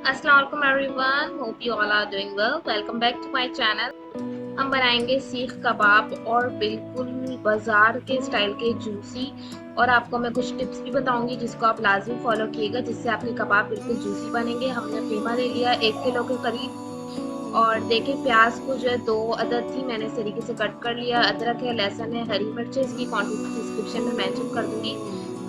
अस्सलाम वालेकुम everyone, hope you all are doing well. Welcome back to my channel. हम बनाएंगे सीख कबाब और बिल्कुल बाजार के स्टाइल के जूसी। और आपको मैं कुछ टिप्स भी बताऊंगी जिसको आप लाजमी फॉलो कीजिएगा, जिससे आपके कबाब बिल्कुल जूसी बनेंगे। हमने कीमा ले लिया 1 किलो के करीब। और देखिए प्याज को जो है 2 अदद थी, मैंने इस तरीके से कट कर लिया। अदरक है, लहसुन है, हरी मिर्च है, इसकी क्वांटिटी डिस्क्रिप्शन में मेंशन कर दूंगी।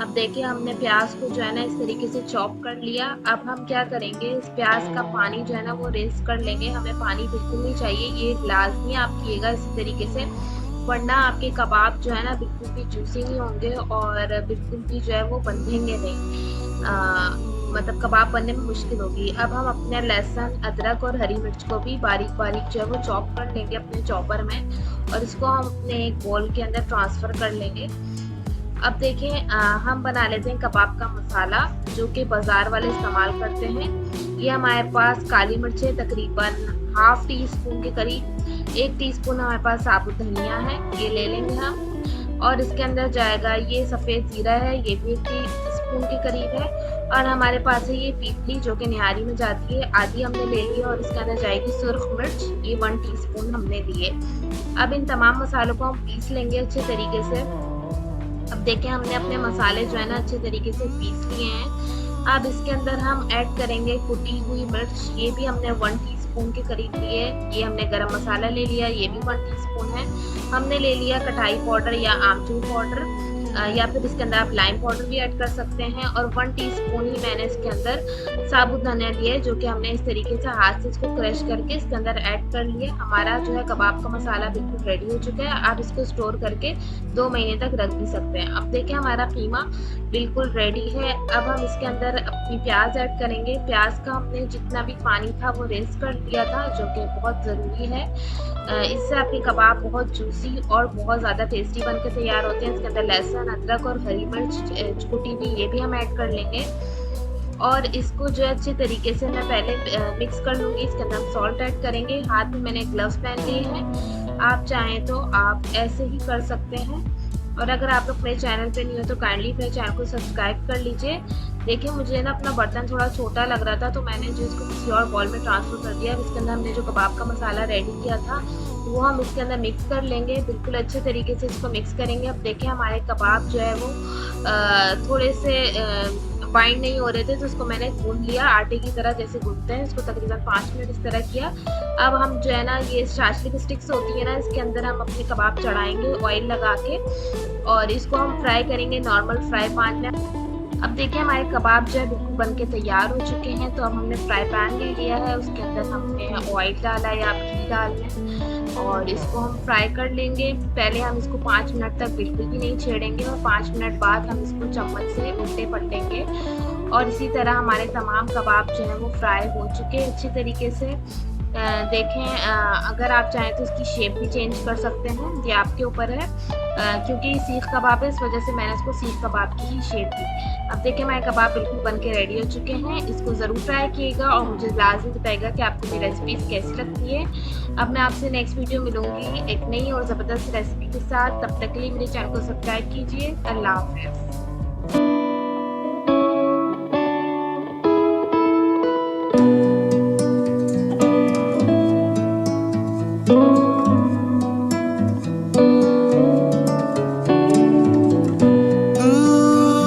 अब देखिए हमने प्याज को जो है ना इस तरीके से चॉप कर लिया। अब हम क्या करेंगे, इस प्याज का पानी जो है ना वो रेस कर लेंगे। हमें पानी बिल्कुल नहीं चाहिए, ये लाजमी आप किएगा इसी तरीके से, वरना आपके कबाब जो है ना बिल्कुल भी जूसी नहीं होंगे और बिल्कुल भी जो है वो बंधेंगे नहीं। मतलब कबाब बनने में मुश्किल होगी। अब हम अपने लहसुन, अदरक और हरी मिर्च को भी बारीक बारीक जो है वो चॉप कर लेंगे अपने चॉपर में, और इसको हम अपने एक बोल के अंदर ट्रांसफ़र कर लेंगे। अब देखें हम बना लेते हैं कबाब का मसाला, जो कि बाजार वाले इस्तेमाल करते हैं। ये हमारे पास काली मिर्चें तकरीबन हाफ टी स्पून के करीब, 1 टीस्पून हमारे पास साबुत धनिया है, ये ले लेंगे हम। और इसके अंदर जाएगा ये सफ़ेद ज़ीरा है, ये भी 1 टीस्पून के करीब है। और हमारे पास है ये पीपली, जो कि निहारी में जाती है, आधी हमने ले ली। और इसके अंदर जाएगी सुर्ख मिर्च, ये 1 टीस्पून हमने लिए। अब इन तमाम मसालों को हम पीस लेंगे अच्छे तरीके से। अब देखें हमने अपने मसाले जो है ना अच्छे तरीके से पीस लिए हैं। अब इसके अंदर हम ऐड करेंगे कुटी हुई मिर्च, ये भी हमने 1 टीस्पून के करीब लिए। ये हमने गरम मसाला ले लिया, ये भी 1 टीस्पून है। हमने ले लिया कटाई पाउडर या आमचूर पाउडर, या फिर इसके अंदर आप लाइम पाउडर भी ऐड कर सकते हैं। और 1 टीस्पून ही मैंने इसके अंदर साबुत धनिया लिए, जो कि हमने इस तरीके से हाथ से इसको क्रश करके इसके अंदर ऐड कर लिया। हमारा जो है कबाब का मसाला बिल्कुल रेडी हो चुका है। आप इसको स्टोर करके 2 महीने तक रख भी सकते हैं। अब देखिए हमारा कीमा बिल्कुल रेडी है। अब हम इसके अंदर अपनी प्याज ऐड करेंगे। प्याज का हमने जितना भी पानी था वो रेस कर लिया था, जो कि बहुत ज़रूरी है। इससे आपके कबाब बहुत जूसी और बहुत ज़्यादा टेस्टी बन के तैयार होते हैं। इसके अंदर लहसुन, अदरक और हरी मिर्च कुटी हुई, ये भी हम ऐड कर लेंगे। और इसको जो है अच्छे तरीके से मैं पहले मिक्स कर लूँगी। इसके अंदर हम सॉल्ट ऐड करेंगे। हाथ में मैंने ग्लव्स पहन लिए हैं, आप चाहें तो आप ऐसे ही कर सकते हैं। और अगर आप लोग मेरे चैनल पे नहीं हो तो काइंडली मेरे चैनल को सब्सक्राइब कर लीजिए। देखिए मुझे ना अपना बर्तन थोड़ा छोटा लग रहा था, तो मैंने जो इसको किसी और बॉल में ट्रांसफ़र कर दिया। अब इसके अंदर हमने जो कबाब का मसाला रेडी किया था वो हम इसके अंदर मिक्स कर लेंगे। बिल्कुल अच्छे तरीके से इसको मिक्स करेंगे। अब देखिए हमारे कबाब जो है वो थोड़े से बाइंड नहीं हो रहे थे, तो उसको मैंने गूंद लिया आटे की तरह, जैसे गूंदते हैं। इसको तकरीबन 5 मिनट इस तरह किया। अब हम जो है ना ये चाशनी की स्टिक्स होती है ना, इसके अंदर हम अपने कबाब चढ़ाएंगे ऑयल लगा के, और इसको हम फ्राई करेंगे नॉर्मल फ्राई पैन में। अब देखिए हमारे कबाब जो है बिल्कुल बन के तैयार हो चुके हैं। तो अब हमने फ्राई पैन ले लिया है, उसके अंदर हमने ऑयल डाला या आप घी डाल लें, और इसको हम फ्राई कर लेंगे। पहले हम इसको 5 मिनट तक बिल्कुल भी नहीं छेड़ेंगे, और 5 मिनट बाद हम इसको चम्मच से उल्टे पलटेंगे। और इसी तरह हमारे तमाम कबाब जो हैं वो फ्राई हो चुके हैं अच्छी तरीके से। देखें अगर आप चाहें तो इसकी शेप भी चेंज कर सकते हैं, ये आपके ऊपर है। क्योंकि सीख कबाब है, इस वजह से मैंने इसको सीख कबाब की ही शेप दी। अब देखिए हमारे कबाब बिल्कुल बन के रेडी हो चुके हैं। इसको ज़रूर ट्राई कीजिएगा और मुझे लाजमी बताइएगा कि आपको मेरी रेसिपीज़ कैसी लगती है। अब मैं आपसे नेक्स्ट वीडियो मिलूँगी एक नई और ज़बरदस्त रेसिपी के साथ। तब तक के लिए मेरे चैनल को सब्सक्राइब कीजिए। अल्लाह हाफ़िज़।